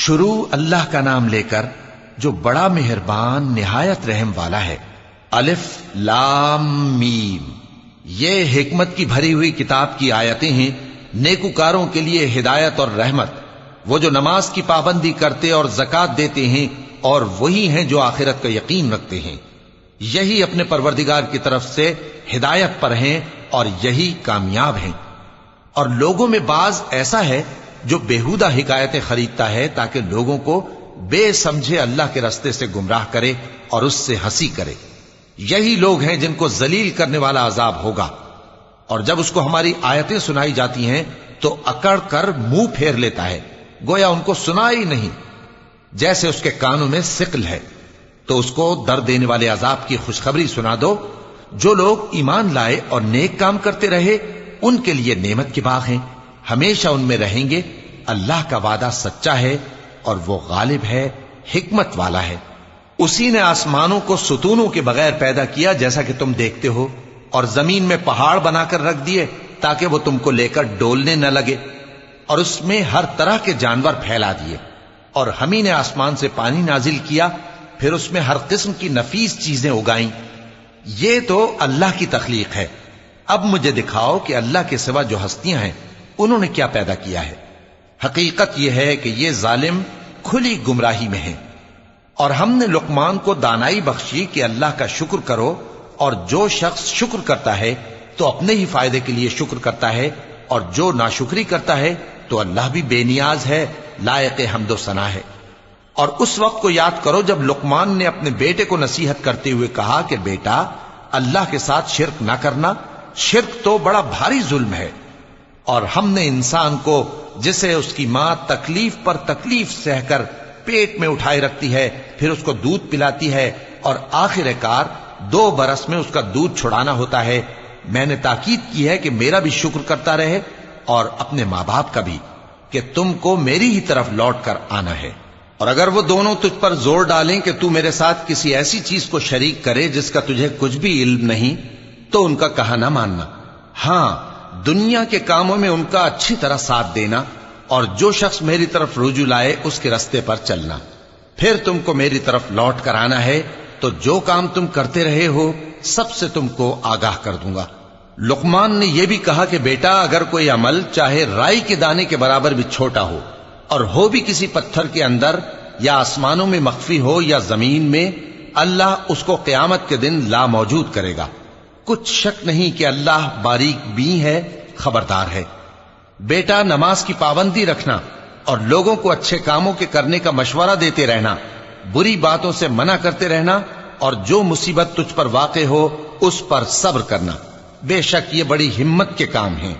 شروع اللہ کا نام لے کر جو بڑا مہربان نہایت رحم والا ہے۔ الف لام میم، یہ حکمت کی بھری ہوئی کتاب کی آیتیں ہیں، نیکوکاروں کے لیے ہدایت اور رحمت، وہ جو نماز کی پابندی کرتے اور زکوٰۃ دیتے ہیں، اور وہی ہیں جو آخرت کا یقین رکھتے ہیں، یہی اپنے پروردگار کی طرف سے ہدایت پر ہیں اور یہی کامیاب ہیں۔ اور لوگوں میں بعض ایسا ہے جو بیہودہ حکایتیں خریدتا ہے تاکہ لوگوں کو بے سمجھے اللہ کے رستے سے گمراہ کرے اور اس سے ہنسی کرے، یہی لوگ ہیں جن کو ذلیل کرنے والا عذاب ہوگا۔ اور جب اس کو ہماری آیتیں سنائی جاتی ہیں تو اکڑ کر منہ پھیر لیتا ہے، گویا ان کو سنا ہی نہیں، جیسے اس کے کانوں میں ثقل ہے۔ تو اس کو درد دینے والے عذاب کی خوشخبری سنا دو۔ جو لوگ ایمان لائے اور نیک کام کرتے رہے ان کے لیے نعمت کے باغ ہیں، ہمیشہ ان میں رہیں گے۔ اللہ کا وعدہ سچا ہے اور وہ غالب ہے، حکمت والا ہے۔ اسی نے آسمانوں کو ستونوں کے بغیر پیدا کیا جیسا کہ تم دیکھتے ہو، اور زمین میں پہاڑ بنا کر رکھ دیے تاکہ وہ تم کو لے کر ڈولنے نہ لگے، اور اس میں ہر طرح کے جانور پھیلا دیے۔ اور ہم ہی نے آسمان سے پانی نازل کیا، پھر اس میں ہر قسم کی نفیس چیزیں اگائیں۔ یہ تو اللہ کی تخلیق ہے۔ اب مجھے دکھاؤ کہ اللہ کے سوا جو ہستیاں ہیں انہوں نے کیا پیدا کیا ہے۔ حقیقت یہ ہے کہ یہ ظالم کھلی گمراہی میں ہیں۔ اور ہم نے لقمان کو دانائی بخشی کہ اللہ کا شکر کرو، اور جو شخص شکر کرتا ہے تو اپنے ہی فائدے کے لیے شکر کرتا ہے، اور جو ناشکری کرتا ہے تو اللہ بھی بے نیاز ہے، لائق حمد و ثنا ہے۔ اور اس وقت کو یاد کرو جب لقمان نے اپنے بیٹے کو نصیحت کرتے ہوئے کہا کہ بیٹا، اللہ کے ساتھ شرک نہ کرنا، شرک تو بڑا بھاری ظلم ہے۔ اور ہم نے انسان کو، جسے اس کی ماں تکلیف پر تکلیف سہ کر پیٹ میں اٹھائے رکھتی ہے، پھر اس کو دودھ پلاتی ہے، اور آخر کار 2 برس میں اس کا دودھ چھڑانا ہوتا ہے، میں نے تاکید کی ہے کہ میرا بھی شکر کرتا رہے اور اپنے ماں باپ کا بھی، کہ تم کو میری ہی طرف لوٹ کر آنا ہے۔ اور اگر وہ دونوں تجھ پر زور ڈالیں کہ تو میرے ساتھ کسی ایسی چیز کو شریک کرے جس کا تجھے کچھ بھی علم نہیں، تو ان کا کہا نہ ماننا۔ ہاں، دنیا کے کاموں میں ان کا اچھی طرح ساتھ دینا، اور جو شخص میری طرف رجوع لائے اس کے رستے پر چلنا۔ پھر تم کو میری طرف لوٹ کر آنا ہے تو جو کام تم کرتے رہے ہو سب سے تم کو آگاہ کر دوں گا۔ لقمان نے یہ بھی کہا کہ بیٹا، اگر کوئی عمل چاہے رائی کے دانے کے برابر بھی چھوٹا ہو، اور ہو بھی کسی پتھر کے اندر یا آسمانوں میں مخفی ہو یا زمین میں، اللہ اس کو قیامت کے دن لا موجود کرے گا۔ کچھ شک نہیں کہ اللہ باریک بین ہے، خبردار ہے۔ بیٹا، نماز کی پابندی رکھنا اور لوگوں کو اچھے کاموں کے کرنے کا مشورہ دیتے رہنا، بری باتوں سے منع کرتے رہنا، اور جو مصیبت تجھ پر واقع ہو اس پر صبر کرنا، بے شک یہ بڑی ہمت کے کام ہیں۔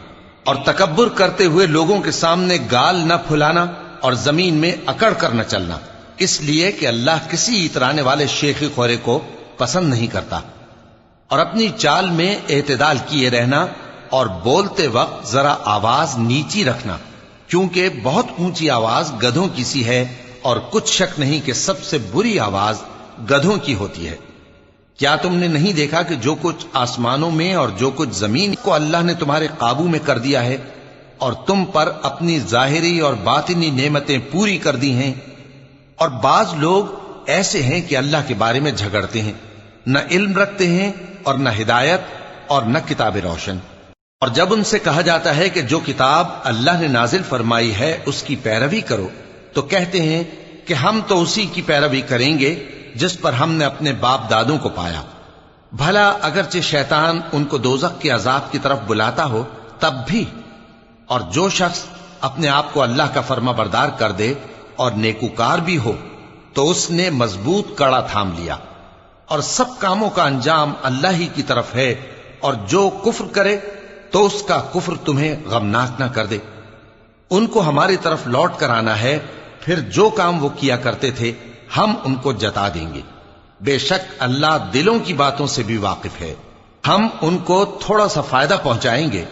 اور تکبر کرتے ہوئے لوگوں کے سامنے گال نہ پھلانا اور زمین میں اکڑ کر نہ چلنا، اس لیے کہ اللہ کسی اترانے والے شیخی خورے کو پسند نہیں کرتا۔ اور اپنی چال میں اعتدال کیے رہنا، اور بولتے وقت ذرا آواز نیچی رکھنا، کیونکہ بہت اونچی آواز گدھوں کی سی ہے، اور کچھ شک نہیں کہ سب سے بری آواز گدھوں کی ہوتی ہے۔ کیا تم نے نہیں دیکھا کہ جو کچھ آسمانوں میں اور جو کچھ زمین کو اللہ نے تمہارے قابو میں کر دیا ہے، اور تم پر اپنی ظاہری اور باطنی نعمتیں پوری کر دی ہیں؟ اور بعض لوگ ایسے ہیں کہ اللہ کے بارے میں جھگڑتے ہیں، نہ علم رکھتے ہیں اور نہ ہدایت اور نہ کتاب روشن۔ اور جب ان سے کہا جاتا ہے کہ جو کتاب اللہ نے نازل فرمائی ہے اس کی پیروی کرو، تو کہتے ہیں کہ ہم تو اسی کی پیروی کریں گے جس پر ہم نے اپنے باپ دادوں کو پایا۔ بھلا اگرچہ شیطان ان کو دوزخ کے عذاب کی طرف بلاتا ہو تب بھی۔ اور جو شخص اپنے آپ کو اللہ کا فرما بردار کر دے اور نیکوکار بھی ہو تو اس نے مضبوط کڑا تھام لیا، اور سب کاموں کا انجام اللہ ہی کی طرف ہے۔ اور جو کفر کرے تو اس کا کفر تمہیں غمناک نہ کر دے۔ ان کو ہماری طرف لوٹ کر آنا ہے، پھر جو کام وہ کیا کرتے تھے ہم ان کو جتا دیں گے۔ بے شک اللہ دلوں کی باتوں سے بھی واقف ہے۔ ہم ان کو تھوڑا سا فائدہ پہنچائیں گے،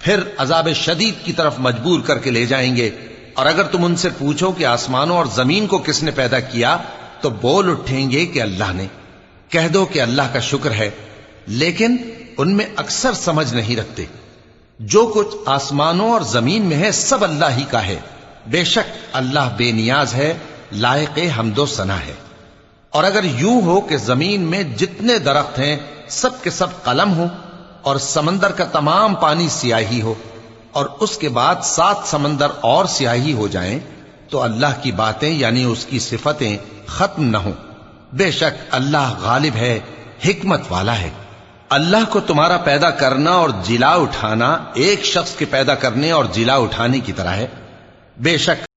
پھر عذاب شدید کی طرف مجبور کر کے لے جائیں گے۔ اور اگر تم ان سے پوچھو کہ آسمانوں اور زمین کو کس نے پیدا کیا، تو بول اٹھیں گے کہ اللہ نے۔ کہہ دو کہ اللہ کا شکر ہے، لیکن ان میں اکثر سمجھ نہیں رکھتے۔ جو کچھ آسمانوں اور زمین میں ہے سب اللہ ہی کا ہے، بے شک اللہ بے نیاز ہے، لائق حمد و ثنا ہے۔ اور اگر یوں ہو کہ زمین میں جتنے درخت ہیں سب کے سب قلم ہو، اور سمندر کا تمام پانی سیاہی ہو، اور اس کے بعد 7 سمندر اور سیاہی ہو جائیں، تو اللہ کی باتیں یعنی اس کی صفتیں ختم نہ ہوں۔ بے شک اللہ غالب ہے، حکمت والا ہے۔ اللہ کو تمہارا پیدا کرنا اور جلا اٹھانا ایک شخص کے پیدا کرنے اور جلا اٹھانے کی طرح ہے۔ بے شک